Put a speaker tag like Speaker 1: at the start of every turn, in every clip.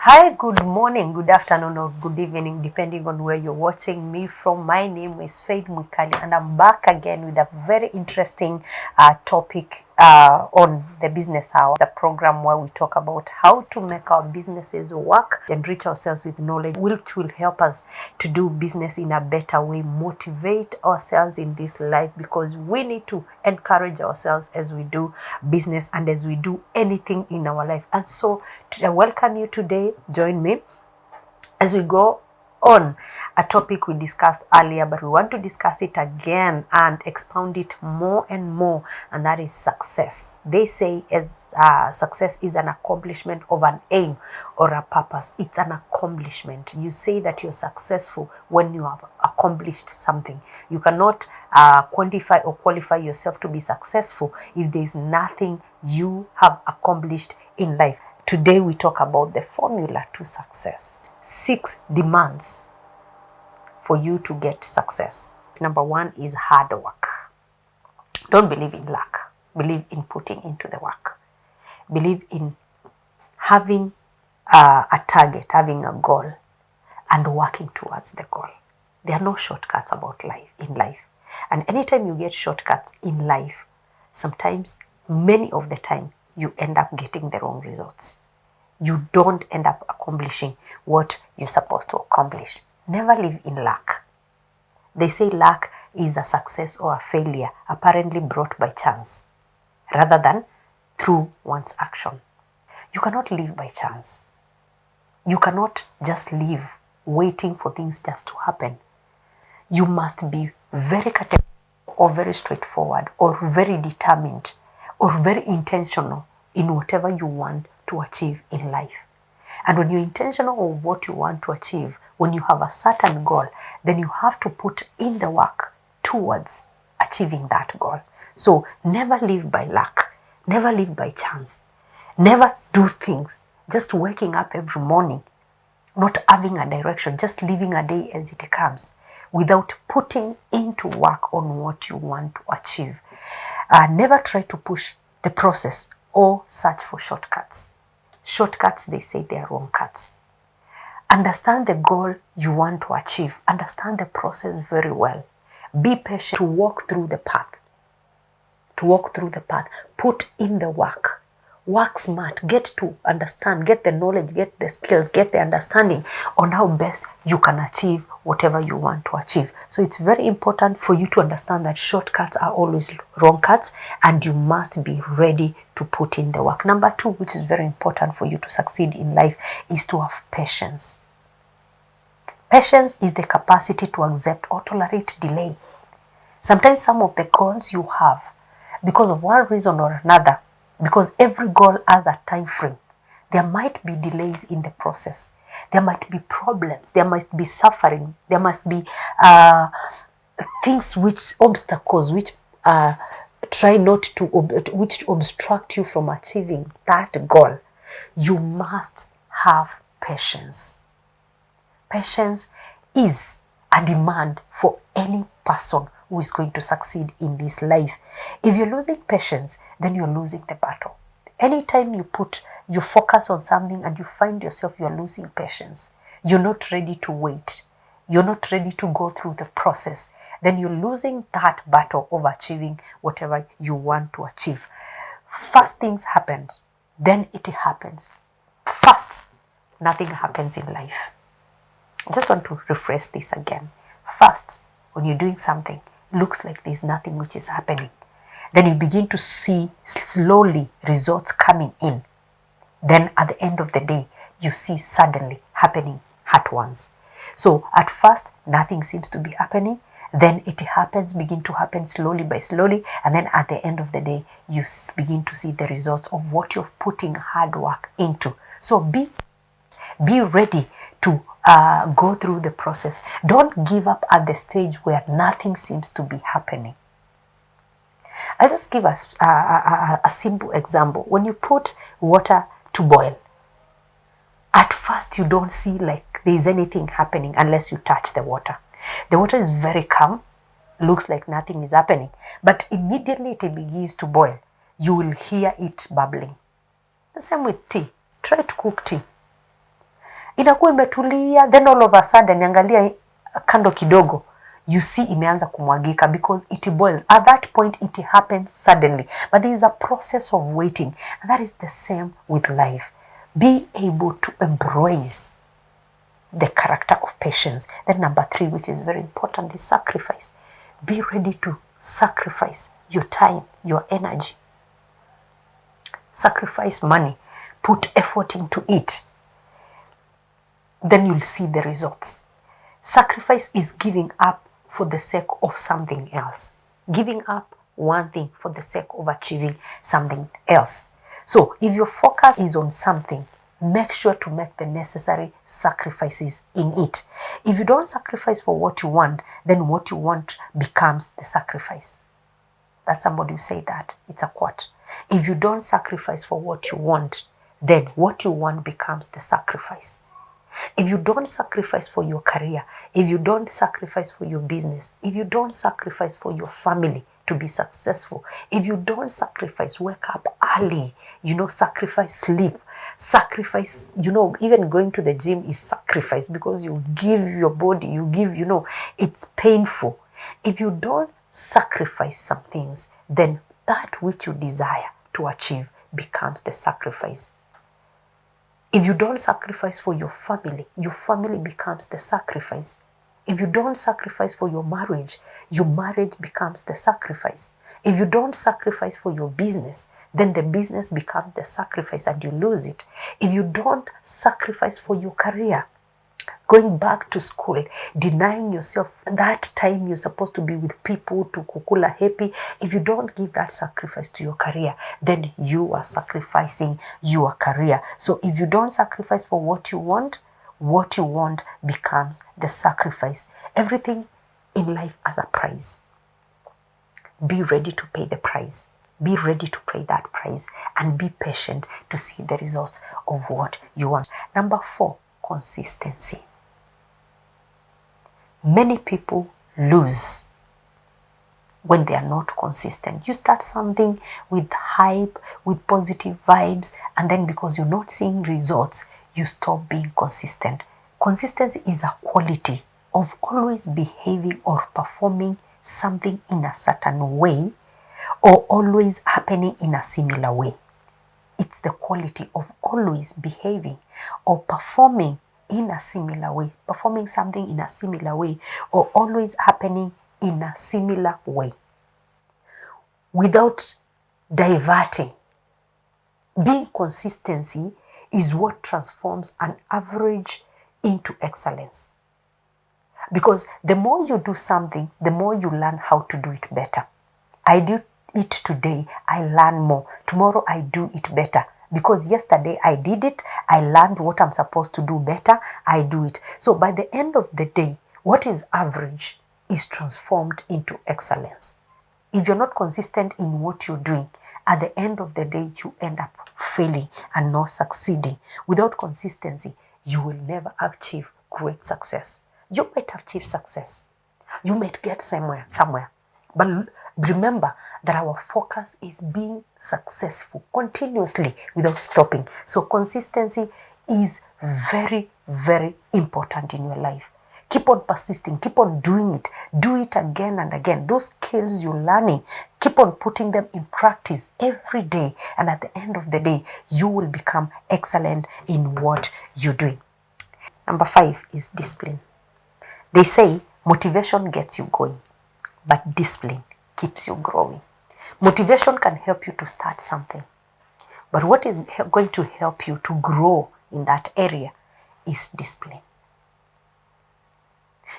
Speaker 1: Hi, good morning, good afternoon, or good evening, depending on where you're watching me from. My name is Mwikali, and I'm back again with a very interesting topic on the Business Hour, the program where we talk about how to make our businesses work, enrich ourselves with knowledge, which will help us to do business in a better way, motivate ourselves in this life, because we need to encourage ourselves as we do business and as we do anything in our life. And so I welcome you today. Join me as we go on a topic we discussed earlier, but we want to discuss it again and expound it more and more, and that is success. They say as success is an accomplishment of an aim or a purpose. It's an accomplishment. You say that you're successful when you have accomplished something. You cannot quantify or qualify yourself to be successful if there's nothing you have accomplished in life. Today we talk about the formula to success. 6 demands for you to get success. Number 1 is hard work. Don't believe in luck. Believe in putting into the work. Believe in having a target, having a goal, and working towards the goal. There are no shortcuts in life. And anytime you get shortcuts in life, sometimes, many of the time, you end up getting the wrong results. You don't end up accomplishing what you're supposed to accomplish. Never live in luck. They say luck is a success or a failure apparently brought by chance, rather than through one's action. You cannot live by chance. You cannot just live waiting for things just to happen. You must be very categorical or very straightforward or very determined or very intentional in whatever you want to achieve in life. And when you're intentional of what you want to achieve, when you have a certain goal, then you have to put in the work towards achieving that goal. So never live by luck, never live by chance, never do things just waking up every morning, not having a direction, just living a day as it comes, without putting into work on what you want to achieve. Never try to push the process or search for shortcuts. Shortcuts, they say, they are wrong cuts. Understand the goal you want to achieve. Understand the process very well. Be patient to walk through the path. Put in the work. Work smart. Get to understand. Get the knowledge. Get the skills. Get the understanding on how best you can achieve whatever you want to achieve. So it's very important for you to understand that shortcuts are always wrong cuts, and you must be ready to put in the work. Number 2, which is very important for you to succeed in life, is to have patience. Patience is the capacity to accept or tolerate delay. Sometimes some of the goals you have, because of one reason or another, because every goal has a time frame, there might be delays in the process. There might be problems. There might be suffering. There must be obstacles which which obstruct you from achieving that goal. You must have patience. Patience is a demand for any person who is going to succeed in this life. If you're losing patience, then you're losing the battle. Anytime you focus on something and you find yourself you're losing patience, you're not ready to wait, you're not ready to go through the process, then you're losing that battle of achieving whatever you want to achieve. First things happen, then it happens. First, nothing happens in life. I just want to refresh this again. First, when you're doing something, looks like there's nothing which is happening. Then you begin to see slowly results coming in. Then at the end of the day, you see suddenly happening at once. So at first, nothing seems to be happening. Then it begin to happen slowly by slowly. And then at the end of the day, you begin to see the results of what you're putting hard work into. So be ready to go through the process. Don't give up at the stage where nothing seems to be happening. I'll just give us a simple example. When you put water to boil, at first you don't see like there's anything happening unless you touch the water. The water is very calm, looks like nothing is happening, but immediately it begins to boil, you will hear it bubbling. The same with tea. Try to cook tea. inakuwa imetulia, then all of a sudden angalia kando kidogo, you see imeanza kumwagika because it boils. At that point it happens suddenly, but there is a process of waiting, and that is the same with life. Be able to embrace the character of patience. Then number 3, which is very important, is sacrifice. Be ready to sacrifice your time, your energy. Sacrifice money, put effort into it. Then you'll see the results. Sacrifice is giving up for the sake of something else. Giving up one thing for the sake of achieving something else. So if your focus is on something, make sure to make the necessary sacrifices in it. If you don't sacrifice for what you want, then what you want becomes the sacrifice. That's somebody who say that. It's a quote. If you don't sacrifice for what you want, then what you want becomes the sacrifice. If you don't sacrifice for your career, if you don't sacrifice for your business, if you don't sacrifice for your family to be successful, if you don't sacrifice, wake up early, sacrifice sleep, sacrifice, even going to the gym is sacrifice because you give your body, you give, it's painful. If you don't sacrifice some things, then that which you desire to achieve becomes the sacrifice. If you don't sacrifice for your family becomes the sacrifice. If you don't sacrifice for your marriage becomes the sacrifice. If you don't sacrifice for your business, then the business becomes the sacrifice and you lose it. If you don't sacrifice for your career, going back to school, denying yourself that time you're supposed to be with people to kukula happy, if you don't give that sacrifice to your career, then you are sacrificing your career. So if you don't sacrifice for what you want becomes the sacrifice. Everything in life has a price. Be ready to pay the price. Be ready to pay that price and be patient to see the results of what you want. Number 4, consistency. Many people lose when they are not consistent. You start something with hype, with positive vibes, and then because you're not seeing results, you stop being consistent. Consistency is a quality of always behaving or performing something in a certain way or always happening in a similar way. It's the quality of always behaving or performing in a similar way, performing something in a similar way, or always happening in a similar way without diverting. Being consistency is what transforms an average into excellence. Because the more you do something, the more you learn how to do it better. I do it today, I learn more. Tomorrow I do it better. Because yesterday I did it, I learned what I'm supposed to do better, I do it. So by the end of the day, what is average is transformed into excellence. If you're not consistent in what you're doing, at the end of the day, you end up failing and not succeeding. Without consistency, you will never achieve great success. You might achieve success. You might get somewhere. But remember that our focus is being successful continuously without stopping. So consistency is very, very important in your life. Keep on persisting. Keep on doing it. Do it again and again. Those skills you're learning, keep on putting them in practice every day. And at the end of the day, you will become excellent in what you're doing. Number 5 is discipline. They say motivation gets you going, but discipline keeps you growing. Motivation can help you to start something, but what is going to help you to grow in that area is discipline.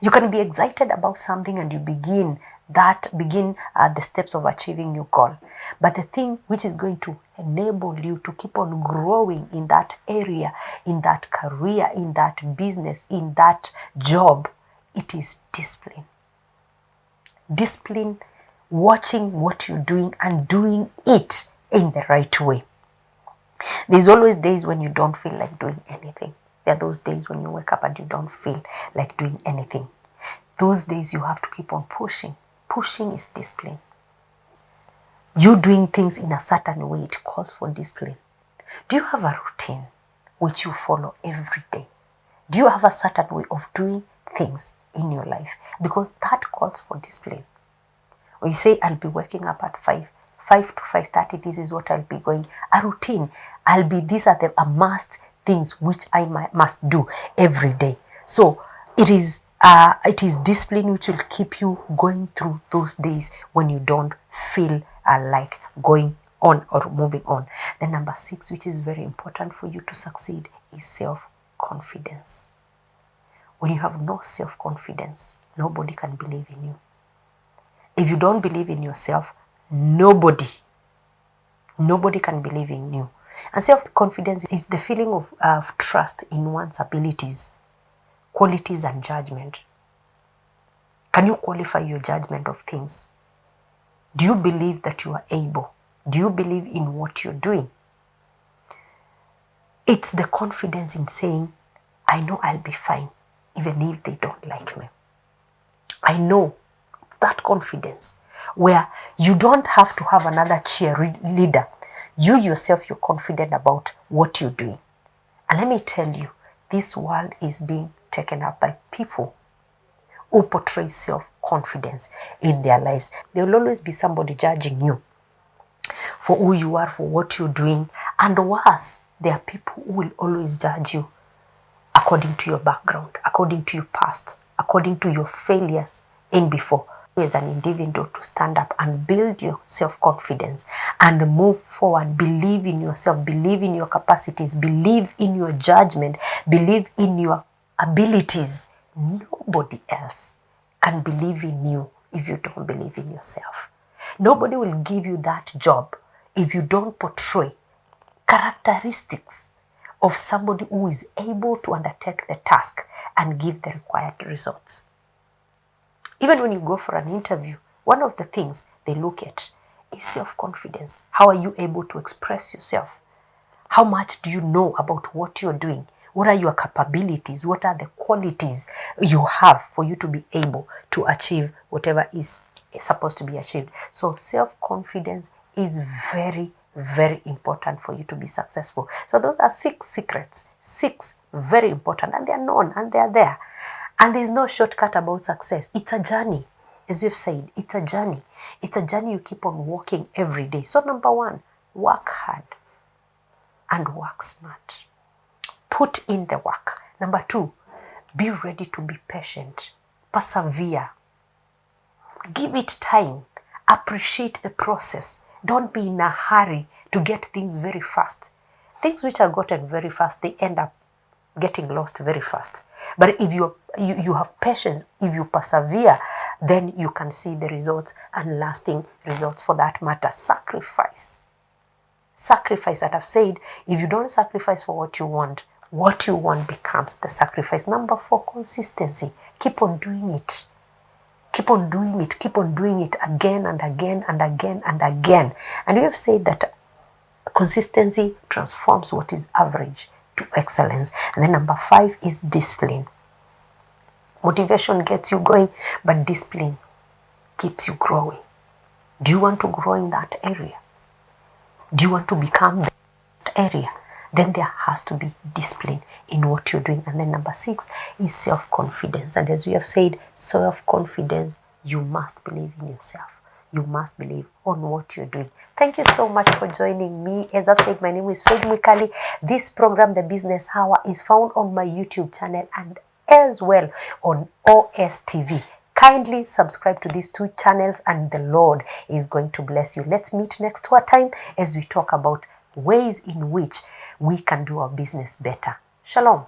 Speaker 1: You can be excited about something and you begin the steps of achieving your goal. But the thing which is going to enable you to keep on growing in that area, in that career, in that business, in that job, it is discipline. Discipline, watching what you're doing and doing it in the right way. There's always days when you don't feel like doing anything. There are those days when you wake up and you don't feel like doing anything. Those days you have to keep on pushing. Pushing is discipline. You doing things in a certain way, it calls for discipline. Do you have a routine which you follow every day? Do you have a certain way of doing things in your life? Because that calls for discipline. Or you say, I'll be waking up at 5 to 5:30, this is what I'll be going. A routine. These are the must things which I must do every day. So it is discipline which will keep you going through those days when you don't feel like going on or moving on. Then number 6, which is very important for you to succeed, is self-confidence. When you have no self-confidence, nobody can believe in you. If you don't believe in yourself, nobody can believe in you. And self-confidence is the feeling of trust in one's abilities, qualities, and judgment. Can you qualify your judgment of things? Do you believe that you are able? Do you believe in what you're doing? It's the confidence in saying, I know I'll be fine, even if they don't like me. I know. That confidence where you don't have to have another cheerleader. You yourself, you're confident about what you're doing. And let me tell you, this world is being taken up by people who portray self-confidence in their lives. There will always be somebody judging you for who you are, for what you're doing. And worse, there are people who will always judge you according to your background, according to your past, according to your failures in before. As an individual, to stand up and build your self-confidence and move forward. Believe in yourself, believe in your capacities, believe in your judgment, believe in your abilities. Nobody else can believe in you if you don't believe in yourself. Nobody will give you that job if you don't portray characteristics of somebody who is able to undertake the task and give the required results. Even when you go for an interview, one of the things they look at is self-confidence. How are you able to express yourself? How much do you know about what you're doing? What are your capabilities? What are the qualities you have for you to be able to achieve whatever is supposed to be achieved? So self-confidence is very, very important for you to be successful. So those are 6 secrets, 6 very important, and they are known and they are there. And there's no shortcut about success. It's a journey. As we've said, it's a journey. It's a journey you keep on walking every day. So number 1, work hard and work smart. Put in the work. Number 2, be ready to be patient. Persevere. Give it time. Appreciate the process. Don't be in a hurry to get things very fast. Things which are gotten very fast, they end up getting lost very fast. But if you have patience, if you persevere, then you can see the results, and lasting results for that matter. Sacrifice. And I've said, if you don't sacrifice for what you want becomes the sacrifice. Number 4, consistency. Keep on doing it. Keep on doing it. Keep on doing it again and again and again and again. And we have said that consistency transforms what is average to excellence. And then number 5 is discipline. Motivation gets you going, but discipline keeps you growing. Do you want to grow in that area? Do you want to become that area? Then there has to be discipline in what you're doing. And then number 6 is self-confidence. And as we have said, self-confidence, you must believe in yourself. You must believe on what you're doing. Thank you so much for joining me. As I've said, my name is Mwikali. This program, The Business Hour, is found on my YouTube channel and as well on OSTV. Kindly subscribe to these 2 channels and the Lord is going to bless you. Let's meet next time as we talk about ways in which we can do our business better. Shalom.